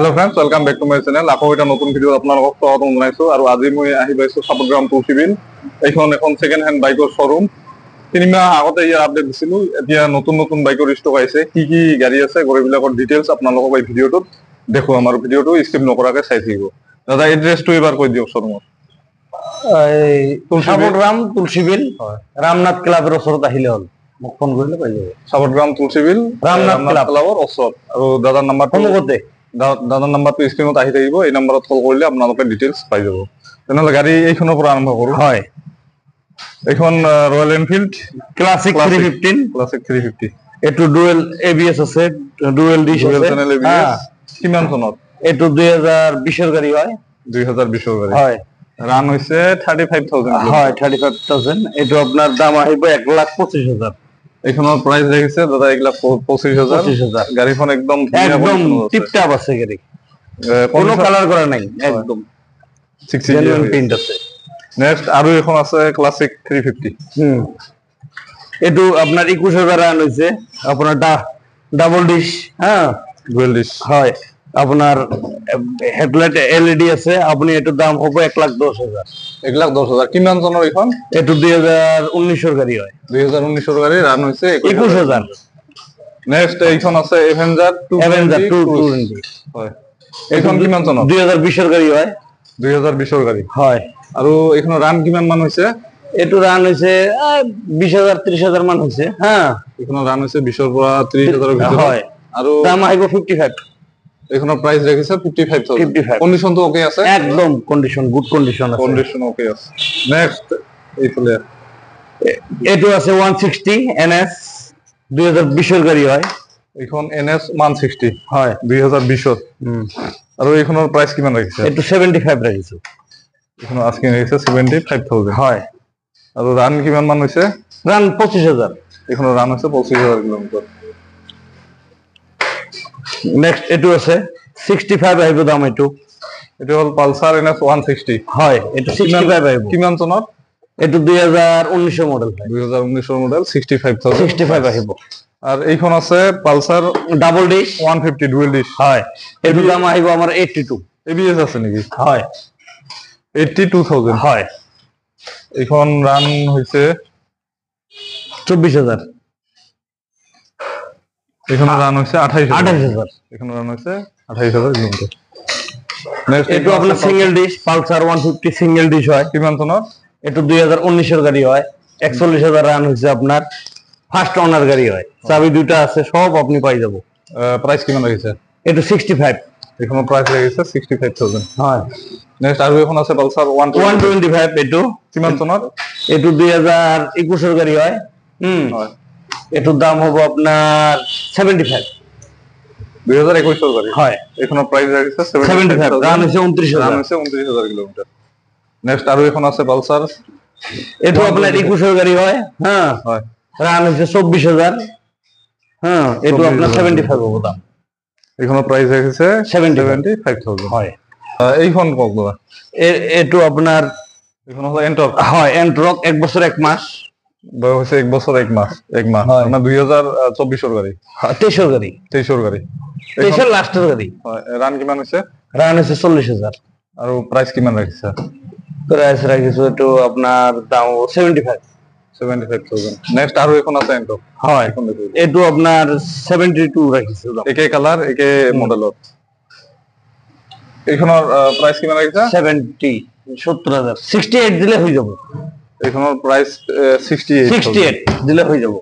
Hello friends welcome back to my channel আকৌ এটা নতুন ভিডিও আপোনালোকক স্বাগতম জনাইছো আৰু আজি মই আহি পাইছো সাপগ্ৰাম তুলসীবিল এইখন এখন সেকেন্ড হ্যান্ড বাইকৰ শোৰুম তিনিমাহ আগতে ইয়াৰ আপডেট দিছিলো এতিয়া নতুন নতুন বাইকৰ স্টক আছে কি কি গাড়ী আছে গৰিবিলাকৰ ডিটেইলছ আপোনালোকক এই ভিডিওটোত দেখো আমাৰ ভিডিওটো স্কিপ নকৰাকৈ চাই থাকিব দাদা এড্ৰেছটো এবাৰ কৈ দিয়ক শোৰুমৰ এই সাপগ্ৰাম তুলসীবিল ৰামনাথ ক্লাবেৰ ওচৰত আহিলে হল মোক ফোন কৰিলে পাই যাব সাপগ্ৰাম তুলসীবিল ৰামনাথ ক্লাবৰ ওচৰত আৰু দাদাৰ নাম্বাৰটো কোনতে দাদাৰ নাম্বাৰটো স্ক্ৰিনত আহি থাকিব এই নম্বৰত কল কৰিলে আপোনালোকে ডিটেইলছ পাই যাব তেনেহলে গাড়ী এইখনৰ পৰা আৰম্ভ কৰো হয় এইখন ৰয়েল এনফিল্ড ক্লাসিক 315 ক্লাসিক 350 এটো ডুয়েল এবিএস আছে ডুয়েল ডিশ আছে চ্যানেল এবিএস কিমান চনত এটো 2020 এর গাড়ি হয় 2020 এর গাড়ি হয় রান হইছে 35000 হয় 35000 এটো আপনার দাম আহিব 1,25,000 এইখনৰ প্রাইস রেখেছে দাদা 1,25,000 গাড়িখন একদম টিপটাপ আছে গাড়ি কোনো কালার করা নাই একদম 60 জেনুইন পেইন্ট আছে নেক্সট আৰু এখন আছে ক্লাসিক 350 এটো আপনার 21000 রান হইছে আপনার ডাবল ডিশ হ্যাঁ ডুয়েল ডিশ হয় আপনার হেডলাইট এলইডি আছে আপনি এটার দাম হবে 1,10,000 1,10,000 কিমান চনৰ এখন এটো 2019 এর গাড়ি হয় 2019 এর গাড়ি রান হইছে 21000 নেক্সট এইখন আছে এভেঞ্জার 220 হয় এইখন কিমান চনৰ 2020 এৰ গাড়ি হয় 2020 এৰ গাড়ি হয় আৰু এইখন রান কিমান মান হইছে এটো রান হইছে 20000 30000 মান হইছে হ্যাঁ এইখন রান হইছে 20 এর পৰা 30000 এৰ ভিতৰত হয় আৰু দাম আহিব 55 এখনৰ প্রাইস রেখেছে 55,000 কন্ডিশন তো ওকে আছে একদম কন্ডিশন গুড কন্ডিশন আছে কন্ডিশন ওকে আছে নেক্সট এইফালে এটো আছে 160 এনএস 2020 এর গাড়ি হয় এখন এনএস 160 হয় 2020 এর আৰু এইখনৰ প্ৰাইস কিমান ৰেখেছে এটো 75 ৰাখিছো এখন আজকে ৰেখেছে 75,000 হয় আৰু ৰান কিমান মান হইছে ৰান 25000 এখনৰ রান আছে 25000 কিলোমিটার নেক্সট এটো আছে 65 আহিব দাম এটো এটা হল পালসার এনএস 160 হয় এটো 65 আহিব কিমান চনত এটো 2019 এর মডেল 2019 এর মডেল 65,000 65 আহিব আর এইখন আছে Pulsar double dish 150 dual dish হয় এটো দাম আহিব আমার 82 এবিএস আছে নাকি হয় 82,000 হয় এইখন রান হইছে 24000 এখানে রান হইছে 28000 এখানে রান হইছে 28000 কিলোমিটার নেক্সট এটো আপনার single dish Pulsar 150 single dish হয় কিমান চনত এটো 2019 এর গাড়ি হয় 41000 রান হইছে আপনার ফার্স্ট ওনার গাড়ি হয় চাবি দুটো আছে সব আপনি পাই যাব প্রাইস কিমান লাগিছে এটো 65 এখনো প্রাইস লাগিছে 65,000 হয় নেক্সট আর এখন আছে পালসার 125 এটো কিমান চনত এটো 2021 এর গাড়ি হয় হয় এটোর দাম হবে আপনার 75 2021 এর গাড়ি হয় এখনো প্রাইস লাগিছে 75 রান হইছে 29000 রান হইছে 29000 কিলোমিটার নেক্সট আর এখন আছে পালসার এটো আপনার 21 এর গাড়ি হয় হ্যাঁ হয় রান হইছে 24000 হ্যাঁ এটো আপনার 75 হবে দাম এখনো প্রাইস লাগিছে 75,000 হয় এইখন কক দাদা এটো আপনার এখন হলো এন্টর্ক হয় এন্ট্রক 1 বছর 1 মাস বয়স হচ্ছে 1 বছর 1 মাস মানে 2024 এর গাড়ি 23 এর গাড়ি 23 এর গাড়ি 23 এর লাস্টের গাড়ি রান কিমান হইছে রান হইছে 40000 আর প্রাইস কিমান রাখিছে প্রাইস রাখিছো এটো আপনার দাম 75,000 নেক্সট আর এখন আছে এন্টর্ক হয় এটো আপনার 72 রাখিছো দাম একে কালার একে মডেলত এখনৰ প্ৰাইস কিমান ৰাখিছে 70000 68 দিলে হই যাব এখনৰ প্রাইস 68 দিলে হই যাব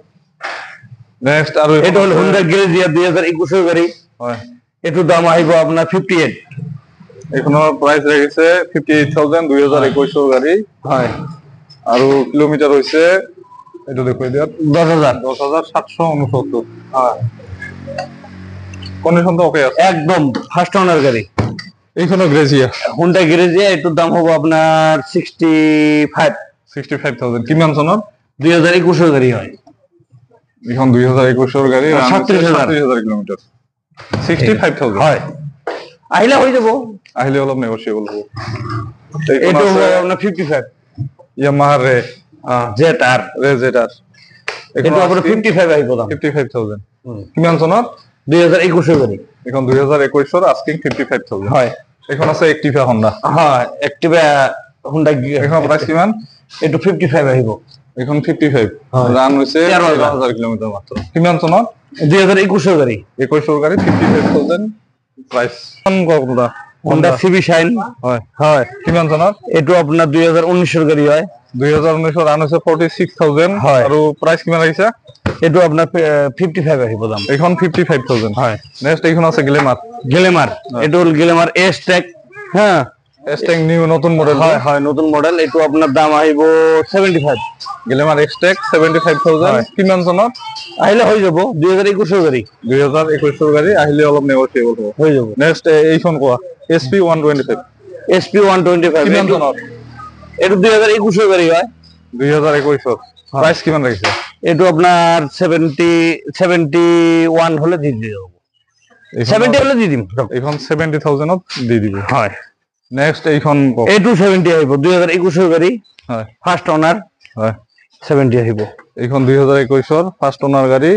নেক্সট আর এটা হলো Honda Grazia 2021 এর গাড়ি হয় এটো দাম আইবো আপনার 58 এখনৰ প্রাইস রাখিছে 58,000 2021 এর গাড়ি হয় আর কিলোমিটার হইছে এটা দেখো দিও 10769 হয় কন্ডিশন তো ওকে আছে একদম ফার্স্ট ওনার গাড়ি এইখনো গ্রেজিয়া Honda Grazia এটোর দাম হবে আপনার 65,000 কিমান চনত 2021 এর গাড়ি হয় এখন 2021 এর গাড়ি 37,000 কিলোমিটার 65,000 হয় আহিলা হই যাব আহিলে অলপ নেগোশিয়েবল হবে এটো আপনার 55 ইয়ামাহা রে জেটার এটো আপনার 55 আইবো দাম 55,000 কিমান চনত 2021 এর গাড়ি এখন 2021 আস্কিং 55,000 হয়। এখন আছে Activa Honda হয় Activa Honda এখন প্রাইস কিমান এটু 55 আহিব এখন 55 হয়। রান হইছে 13,000 কিলোমিটার মাত্র কিমান চনত 2021 এর গাড়ি 21 গাড়ি 55,000 প্রাইস কোন কতটা Honda CB Shine হয় হয় কিমান চনত এটু আপনার 2019 এর গাড়ি হয় 2019 রান হইছে 46,000 হয়। আৰু প্রাইস কিমান আহিছে এটু আপনার 55 আহিব দাম এখন 55,000 হয়। নেক্সট এইখন আছে গ্লেমার গ্লেমার এটু গ্লেমার S-Tech হ্যাঁ এক্সটেক নিউ নতুন মডেল হয় হয় নতুন মডেল এটু আপনার দাম আহিব 75 গ্লেমার এক্সটেক 75,000 কিমান চনত আহিলে হৈ যাব 2021 এর গাড়ি 2021 গাড়ি আহিলে অলপ নেগোশিয়েবল হ'ব হৈ যাব নেক্সট এইখন কোৱা SP 125 SP 125 কিমান চনত এটু 2021 এর গাড়ি হয় 2021 প্রাইস কিমান রাখিছে এটু আপনার 71 হলে দিয়ে দিব 70 হলে দিয়ে দিম এখন 70,000 ত দি দিব হয়। নেক্সট এইখন কক A2 70 আহিব 2021 এর গাড়ি হয় ফার্স্ট ওনার হয় 70 আহিব এইখন 2021 ফার্স্ট ওনার গাড়ি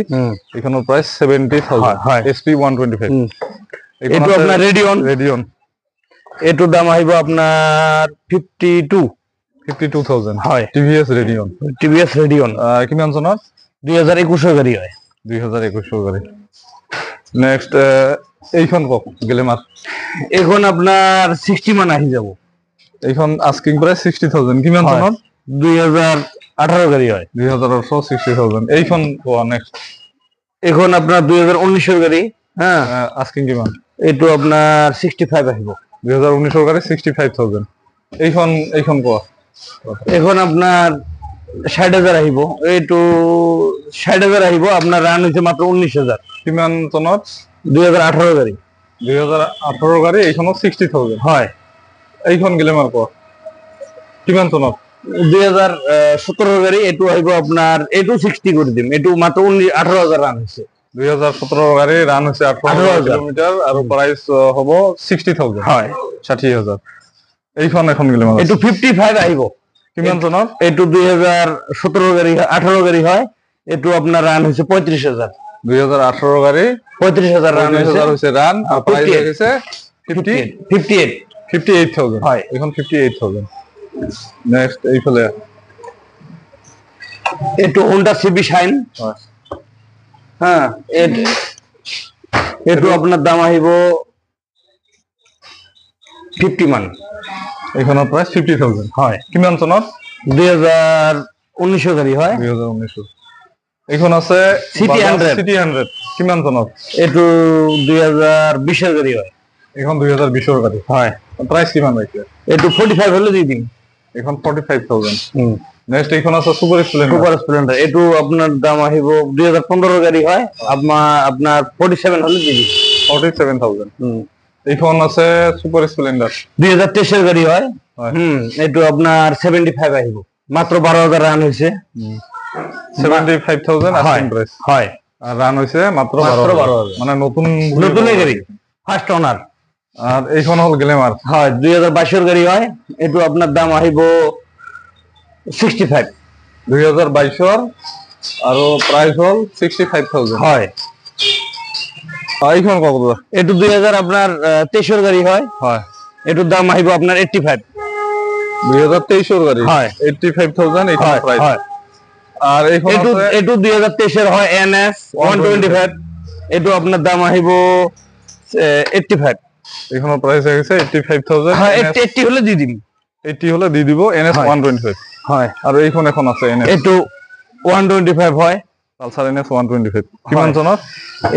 এখনৰ প্রাইস 70,000 হয়। SP 125 এটু আপনার রেডিয়ন এটু দাম আহিব আপনার 52,000 হয়। TVS রেডিয়ন TVS রেডিয়ন কিমান চনত 2021 এর গাড়ি হয় 2021 গাড়ি নেক্সট এইখন কক গ্লেমার এখন আপনার 60 মান আহি যাব এইখন আস্কিং প্রাইস 60,000 কিমান হয়। চনত 2018 গাড়ি হয় 2018 60,000 এইখন কোৱা নেক্সট এখন আপনার 2019 এর গাড়ি হ্যাঁ আস্কিং কিমান এটু আপনার 65 আহিব 2019 গাড়ি 65,000 এইখন কোৱা এখন আপনার 60,000 আহিব এটু 60,000 আহিব আপনার রান হইছে মাত্র 19,000 কিমান চনত 2018 গাড়ি 2018 গাড়ি এইখনত 60,000 হয়। এইখন গ্লেমার কোৱা কিমান চনত 2017 গাড়ি এটু আহিব আপনার এটু 60 করে দিম এটু মাত্র 18,000 রান হইছে 2017 গাড়ি রান হইছে 18,000 কিলোমিটার আৰু প্রাইস হ'ব 60,000 হয় 60,000 এইখন এখন গ্লেমার এটু 55 আহিব কিমান চনত এটু 2017 গাড়ি 18 গাড়ি হয় এটু আপনার রান হইছে 35,000 2018 গাড়ি 35,000 রান হইছে 35,000 হইছে রান আৰু প্রাইস 58 হইছে 58 58,000 হয়। এখন 58,000 নেক্সট এইফালে এটু Honda CB Shine হয় হ্যাঁ এটু আপনার দাম আহিব 50 মান এইখনৰ প্রাইস 50,000 হয় কিমান চনত 2019 গাড়ি হয় 2019 এইখন আছে City 100 সিটি 100 কিমান চনত এটু 2020 এর গাড়ি হয় এখন 2020 গাড়ি হয় প্রাইস কিমান রাখছে এটু 45 হলে দিয়ে দিম এখন 45,000 নেক্সট এইখন আছে সুপার স্প্লেন্ডার সুপার স্প্লেন্ডার এটু আপনার দাম আহিব 2015 গাড়ি হয় আপনার 47 হলে দিয়ে দিম 47,000 এইখন আছে সুপার স্প্লেন্ডার 2023 এর গাড়ি হয় হয়। এটু আপনার 75 আহিব মাত্র 12,000 রান হইছে 75,000 হয় আস্কিং প্রাইস হয় আর রান হইছে মাত্র মাত্র 12,000 মানে নতুন গাড়ি ফার্স্ট ওনার আর এইখন হল গ্লেমার হয় 2022 এর গাড়ি হয় এটু আপনার দাম আহিব 65 2022 আর প্রাইস হল 65,000 হয় এইখন কত এটু 2000 আপনার 23 এর গাড়ি হয় হয় এটুর দাম আহিব আপনার 85 2023 এর গাড়ি হয়। 85,000 এইখন হয় প্রাইস হয় আর এইখন এটু আছে এটু 2023 এর হয় NS 125 এটু আপনার দাম আহিব 85 এইখনৰ প্রাইস আছে 85,000 হ্যাঁ 80 হলে দিয়ে দিম 80 হলে দি দিব NS হয়। 125 হয় আর এইখন এখন আছে NS এটু 125 হয় পালসার NS 125 কিমান হয়। চনত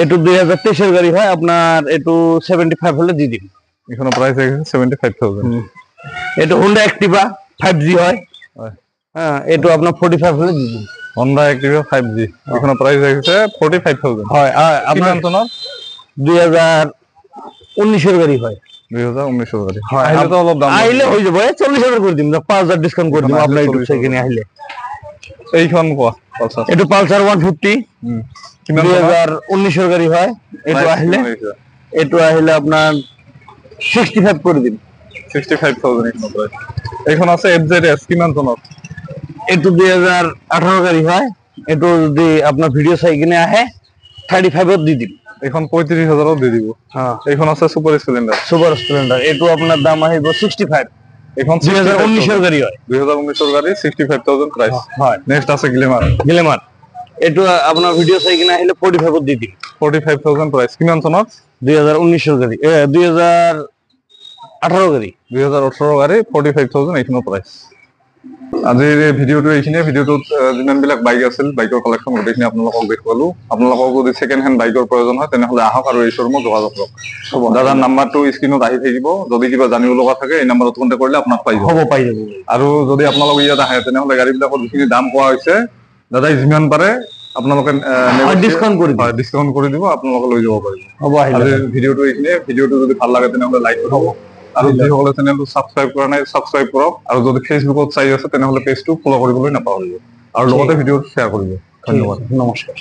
এটু 2023 এর গাড়ি হয় আপনার এটু 75 হলে দিয়ে দিম এখনো প্রাইস আছে 75,000 এটু Honda Activa 5G হয় হয় হ্যাঁ এটু আপনার 45 হলে দিয়ে দিম Honda Activa 5G এখনো প্রাইস আছে 45,000 হয় আপনার কিমান চনত 2019 এর গাড়ি হয় 2019 গাড়ি হয়, আহিলে তো অলপ দাম আইলে হয়ে যাবে 40,000 করে দিম 5,000 ডিসকাউন্ট করে দিম এখন আপনার আইলে ইউটিউব 40,000 থেকে আইলে এইখন কোৱা পালসার এটু পালসার 150 কিমান চনত 2019 এর গাড়ি হয় এটু Price আহিলে কিমান আহিছে? এটু আহিলে আপনার 65 করে দিন 65,000 এখন প্রাইস এইখন আছে FZS কিমান চনত এটু 2018 গাড়ি হয় এটু যদি আপনার ভিডিও চাই কিনে আহে 35 দি দিম এখন 35,000 দিয়ে দিব। হ্যাঁ এখন আছে সুপার স্প্লেন্ডার। সুপার স্প্লেন্ডার এটু আপনার দাম আহিব 65। এখন 2019 এর গাড়ি হয়। 2019 এর গাড়ি 65,000 প্রাইস। হয়। নেক্সট আছে গ্ল্যামার। গ্ল্যামার এটু আপনার ভিডিও চাই কিনা আহিলে 45 দি দিম। 45,000 প্রাইস। কিমান চনত? 2019 এর গাড়ি 2018 গাড়ি। 2018 গাড়ি 45,000 এইখনৰ প্ৰাইস। আজিৰ এই ভিডিঅ'টো এইখিনিয়ে। ভিডিঅ'টোত যিমান বিলাক বাইক আছিল বাইকৰ কালেকশ্যন গোটেইখিনি আপোনালোকক দেখুৱালো। আপোনালোকক যদি ছেকেণ্ড হেণ্ড বাইকৰ প্ৰয়োজন হয় তেনেহ'লে আহক আৰু এই শ্বৰুমত যোগাযোগ কৰক। দাদাৰ নাম্বাৰটো স্ক্ৰীনত আহি থাকিব। যদি কিবা জানিব লগা থাকে এই নাম্বাৰত কণ্টেক্ট কৰিলে আপোনাক পাই যাব। হ'ব পাই যাব। আৰু যদি আপোনালোক ইয়াত আহে তেনেহ'লে গাড়ীবিলাকৰ যিখিনি দাম কোৱা হৈছে দাদাই যিমান পাৰে আপোনালোকে ডিছকাউণ্ট কৰি দিব, আপোনালোকে লৈ যাব পাৰিব। হ'ব আহিলে। আজিৰ ভিডিঅ'টো এইখিনিয়ে। ভিডিঅ'টো যদি ভাল লাগে তেনেহ'লে লাইক কৰিব আৰু যিসকলে চেনেলটো ছাবস্ক্ৰাইব কৰা নাই ছাবস্ক্ৰাইব কৰক আৰু যদি ফেচবুকত চাই আছে তেনেহ'লে পেজটো ফ'ল' কৰিবলৈ নাপাহৰিব আৰু লগতে ভিডিঅ'টো শ্বেয়াৰ কৰিব। ধন্যবাদ। নমস্কাৰ।